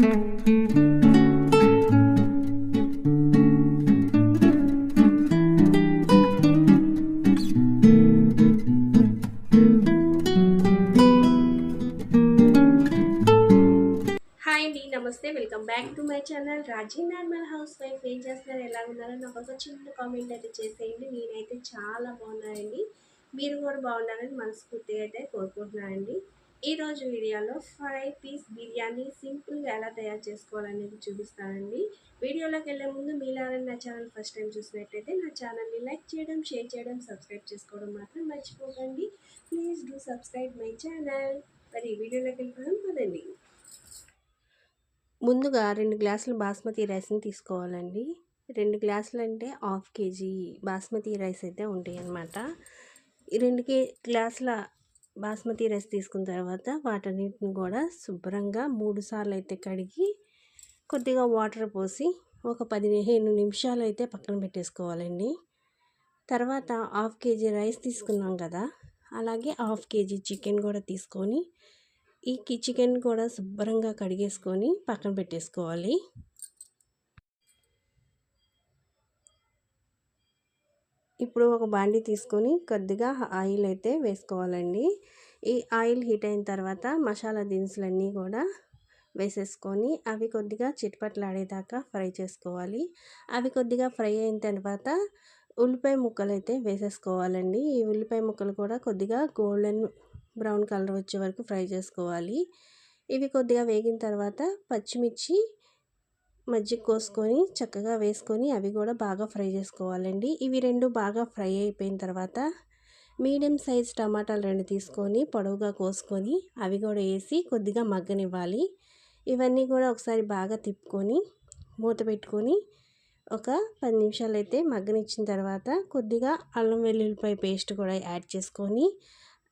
నమస్తే, welcome back to my channel Raji normal house wife. ఏం చేస్తున్నారు, ఎలా ఉన్నారో నాకు ఒక చిన్న కామెంట్ అయితే చేసేయండి. నేనైతే చాలా బాగున్నానండి, మీరు కూడా బాగున్నారని మనస్ఫూర్తిగా అయితే కోరుకుంటున్నానండి. ఈరోజు వీడియోలో 5 పీస్ బిర్యానీ సింపుల్గా ఎలా తయారు చేసుకోవాలనేది చూపిస్తానండి. వీడియోలోకి వెళ్ళే ముందు మీలాగా నా ఛానల్ ఫస్ట్ టైం చూసినట్టయితే నా ఛానల్ని లైక్ చేయడం, షేర్ చేయడం, సబ్స్క్రైబ్ చేసుకోవడం మాత్రం మర్చిపోకండి. Please do subscribe my channel. మరి వీడియోలోకి వెళ్ళిపోవడం పదండి. ముందుగా 2 గ్లాసులు బాస్మతి రైస్ని తీసుకోవాలండి. 2 గ్లాసులు అంటే హాఫ్ కేజీ బాస్మతి రైస్ అయితే ఉంటాయి అన్నమాట. ఈ 2 గ్లాసుల బాస్మతి రైస్ తీసుకున్న తర్వాత వాటన్నిటిని కూడా శుభ్రంగా 3 సార్లు అయితే కడిగి కొద్దిగా వాటర్ పోసి ఒక 15 నిమిషాలు అయితే పక్కన పెట్టేసుకోవాలండి. తర్వాత హాఫ్ కేజీ రైస్ తీసుకున్నాం కదా, అలాగే హాఫ్ కేజీ చికెన్ కూడా తీసుకొని ఈ చికెన్ కూడా శుభ్రంగా కడిగేసుకొని పక్కన పెట్టేసుకోవాలి. ఇప్పుడు ఒక బాండీ తీసుకొని కొద్దిగా ఆయిల్ అయితే వేసుకోవాలండి. ఈ ఆయిల్ హీట్ అయిన తర్వాత మసాలా దినుసులన్నీ కూడా వేసేసుకొని అవి కొద్దిగా చిటపట్లాడేదాకా ఫ్రై చేసుకోవాలి. అవి కొద్దిగా ఫ్రై అయిన తర్వాత ఉల్లిపాయ ముక్కలు అయితే వేసేసుకోవాలండి. ఈ ఉల్లిపాయ ముక్కలు కూడా కొద్దిగా గోల్డెన్ బ్రౌన్ కలర్ వచ్చే వరకు ఫ్రై చేసుకోవాలి. ఇవి కొద్దిగా వేగిన తర్వాత పచ్చిమిర్చి మజ్జిగ కోసుకొని చక్కగా వేసుకొని అవి కూడా బాగా ఫ్రై చేసుకోవాలండి. ఇవి 2 బాగా ఫ్రై అయిపోయిన తర్వాత మీడియం సైజ్ టమాటాలు 2 తీసుకొని పొడవుగా కోసుకొని అవి కూడా వేసి కొద్దిగా మగ్గనివ్వాలి. ఇవన్నీ కూడా ఒకసారి బాగా తిప్పుకొని మూత పెట్టుకొని ఒక 10 నిమిషాలు అయితే మగ్గనిచ్చిన తర్వాత కొద్దిగా అల్లం వెల్లుల్లిపాయ పేస్ట్ కూడా యాడ్ చేసుకొని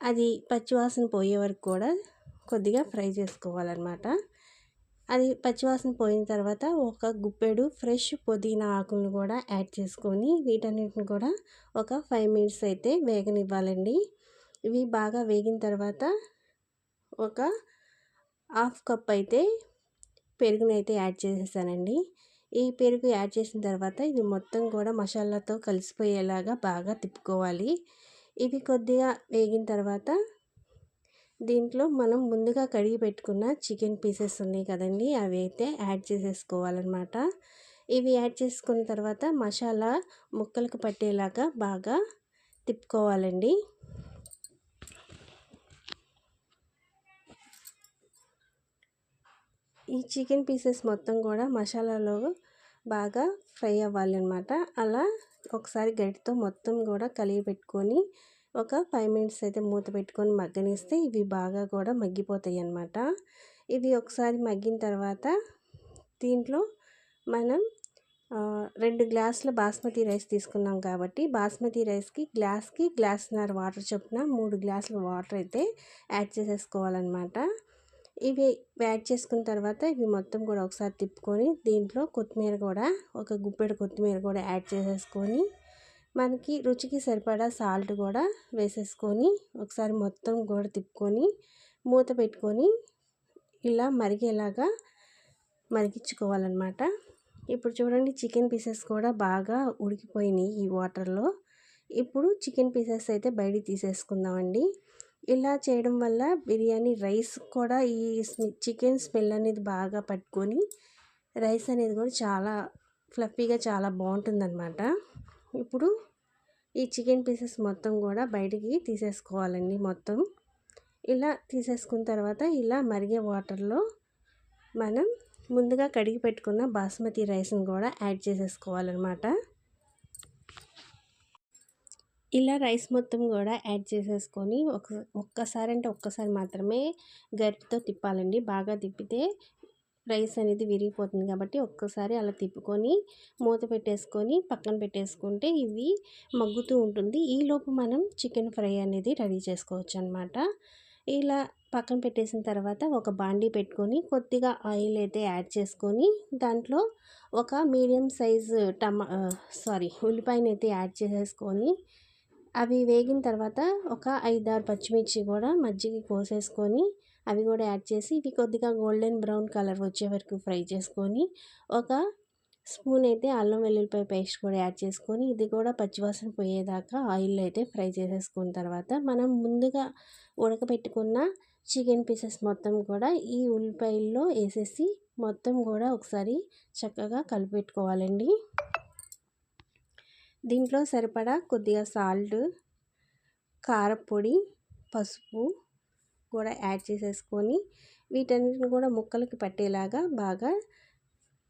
అది పచ్చివాసన పోయే వరకు కూడా కొద్దిగా ఫ్రై చేసుకోవాలన్నమాట. అది పచ్చివాసన పోయిన తర్వాత ఒక గుప్పెడు ఫ్రెష్ పుదీనా ఆకులను కూడా యాడ్ చేసుకొని వీటన్నిటిని కూడా ఒక 5 మినిట్స్ అయితే వేగనివ్వాలండి. ఇవి బాగా వేగిన తర్వాత ఒక హాఫ్ కప్ అయితే పెరుగునైతే యాడ్ చేసేసానండి. ఈ పెరుగు యాడ్ చేసిన తర్వాత ఇది మొత్తం కూడా మసాలాతో కలిసిపోయేలాగా బాగా తిప్పుకోవాలి. ఇవి కొద్దిగా వేగిన తర్వాత దీంట్లో మనం ముందుగా కడిగి పెట్టుకున్న చికెన్ పీసెస్ ఉన్నాయి కదండి, అవి అయితే యాడ్ చేసేసుకోవాలన్నమాట. ఇవి యాడ్ చేసుకున్న తర్వాత మసాలా ముక్కలకు పట్టేలాగా బాగా తిప్పుకోవాలండి. ఈ చికెన్ పీసెస్ మొత్తం కూడా మసాలాలో బాగా ఫ్రై అవ్వాలన్నమాట. అలా ఒకసారి గరిటతో మొత్తం కూడా కలిగి పెట్టుకొని ఒక 5 మినిట్స్ అయితే మూత పెట్టుకొని మగ్గనిస్తే ఇవి బాగా కూడా మగ్గిపోతాయి అన్నమాట. ఇది ఒకసారి మగ్గిన తర్వాత దీంట్లో మనం 2 గ్లాసుల బాస్మతి రైస్ తీసుకున్నాం కాబట్టి బాస్మతి రైస్కి గ్లాసున్నర వాటర్ చొప్పున 3 గ్లాసుల వాటర్ అయితే యాడ్ చేసేసుకోవాలన్నమాట. ఇవి యాడ్ చేసుకున్న తర్వాత ఇవి మొత్తం కూడా ఒకసారి తిప్పుకొని దీంట్లో కొత్తిమీర కూడా ఒక గుప్పెడు కొత్తిమీర కూడా యాడ్ చేసేసుకొని మనకి రుచికి సరిపడా సాల్ట్ కూడా వేసేసుకొని ఒకసారి మొత్తం కూడా తిప్పుకొని మూత పెట్టుకొని ఇలా మరిగేలాగా మరిగించుకోవాలన్నమాట. ఇప్పుడు చూడండి, చికెన్ పీసెస్ కూడా బాగా ఉడికిపోయినాయి ఈ వాటర్లో. ఇప్పుడు చికెన్ పీసెస్ అయితే బయటికి తీసేసుకుందామండి. ఇలా చేయడం వల్ల బిర్యానీ రైస్ కూడా ఈ చికెన్ స్మెల్ అనేది బాగా పట్టుకొని రైస్ అనేది కూడా చాలా ఫ్లఫీగా చాలా బాగుంటుందన్నమాట. ఇప్పుడు ఈ చికెన్ పీసెస్ మొత్తం కూడా బయటికి తీసేసుకోవాలండి. మొత్తం ఇలా తీసేసుకున్న తర్వాత ఇలా మరిగే వాటర్లో మనం ముందుగా కడిగి పెట్టుకున్న బాస్మతి రైస్ని కూడా యాడ్ చేసేసుకోవాలన్నమాట. ఇలా రైస్ మొత్తం కూడా యాడ్ చేసేసుకొని ఒక్కసారి మాత్రమే గరిటెతో తిప్పాలండి. బాగా తిప్పితే రైస్ అనేది విరిగిపోతుంది కాబట్టి ఒక్కసారి అలా తిప్పుకొని మూత పెట్టేసుకొని పక్కన పెట్టేసుకుంటే ఇవి మగ్గుతూ ఉంటుంది. ఈలోపు మనం చికెన్ ఫ్రై అనేది రెడీ చేసుకోవచ్చు అన్నమాట. ఇలా పక్కన పెట్టేసిన తర్వాత ఒక బాండీ పెట్టుకొని కొద్దిగా ఆయిల్ అయితే యాడ్ చేసుకొని దాంట్లో ఒక మీడియం సైజు ఉల్లిపాయని అయితే యాడ్ చేసేసుకొని అవి వేగిన తర్వాత ఒక 5-6 పచ్చిమిర్చి కూడా మజ్జిగ కోసేసుకొని అవి కూడా యాడ్ చేసి ఇవి కొద్దిగా గోల్డెన్ బ్రౌన్ కలర్ వచ్చే వరకు ఫ్రై చేసుకొని ఒక స్పూన్ అయితే అల్లం వెల్లుల్లిపాయ పేస్ట్ కూడా యాడ్ చేసుకొని ఇది కూడా పచ్చివాసన పోయేదాకా ఆయిల్లో అయితే ఫ్రై చేసేసుకున్న తర్వాత మనం ముందుగా ఉడకబెట్టుకున్న చికెన్ పీసెస్ మొత్తం కూడా ఈ ఉల్లిపాయల్లో వేసేసి మొత్తం కూడా ఒకసారి చక్కగా కలిపెట్టుకోవాలండి. దీంట్లో సరిపడా కొద్దిగా సాల్ట్, కారపొడి, పసుపు కూడా యాడ్ చేసేసుకొని వీటన్నిటిని కూడా ముక్కలకి పట్టేలాగా బాగా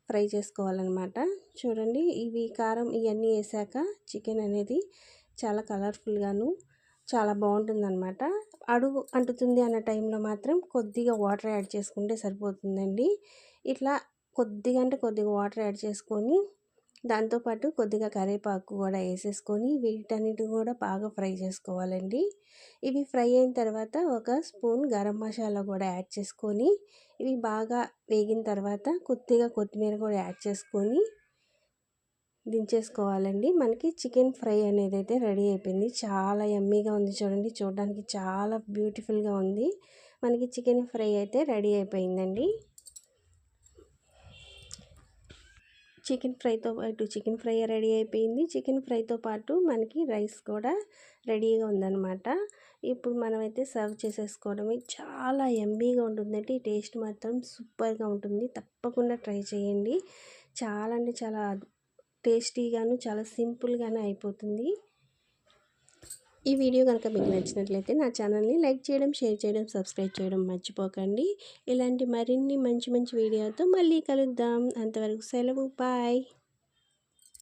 ఫ్రై చేసుకోవాలన్నమాట. చూడండి ఇవి కారం ఇవన్నీ వేసాక చికెన్ అనేది చాలా కలర్ఫుల్గాను చాలా బాగుంటుందన్నమాట. అడుగు అంటుతుంది అన్న టైంలో మాత్రం కొద్దిగా వాటర్ యాడ్ చేసుకుంటే సరిపోతుందండి. ఇట్లా కొద్దిగా అంటే కొద్దిగా వాటర్ యాడ్ చేసుకొని దాంతోపాటు కొద్దిగా కరివేపాకు కూడా వేసేసుకొని వీటన్నిటి కూడా బాగా ఫ్రై చేసుకోవాలండి. ఇవి ఫ్రై అయిన తర్వాత ఒక స్పూన్ గరం మసాలా కూడా యాడ్ చేసుకొని ఇవి బాగా వేగిన తర్వాత కొద్దిగా కొత్తిమీర కూడా యాడ్ చేసుకొని దించేసుకోవాలండి. మనకి చికెన్ ఫ్రై అనేది అయితే రెడీ అయిపోయింది. చాలా యమ్మీగా ఉంది చూడండి, చూడడానికి చాలా బ్యూటిఫుల్గా ఉంది. మనకి చికెన్ ఫ్రై అయితే రెడీ అయిపోయిందండి. చికెన్ ఫ్రైతో పాటు చికెన్ ఫ్రై రెడీ అయిపోయింది. చికెన్ ఫ్రైతో పాటు మనకి రైస్ కూడా రెడీగా ఉందన్నమాట. ఇప్పుడు మనమైతే సర్వ్ చేసేసుకోవడమే. చాలా యమ్మీగా ఉంటుందండి. టేస్ట్ మాత్రం సూపర్గా ఉంటుంది. తప్పకుండా ట్రై చేయండి. చాలా అంటే చాలా టేస్టీగాను చాలా సింపుల్గానే అయిపోతుంది. ఈ వీడియో కనుక మీకు నచ్చినట్లయితే నా ఛానల్ని లైక్ చేయడం, షేర్ చేయడం, సబ్స్క్రైబ్ చేయడం మర్చిపోకండి. ఇలాంటి మరిన్ని మంచి మంచి వీడియోతో మళ్ళీ కలుద్దాం. అంతవరకు సెలవు. బాయ్.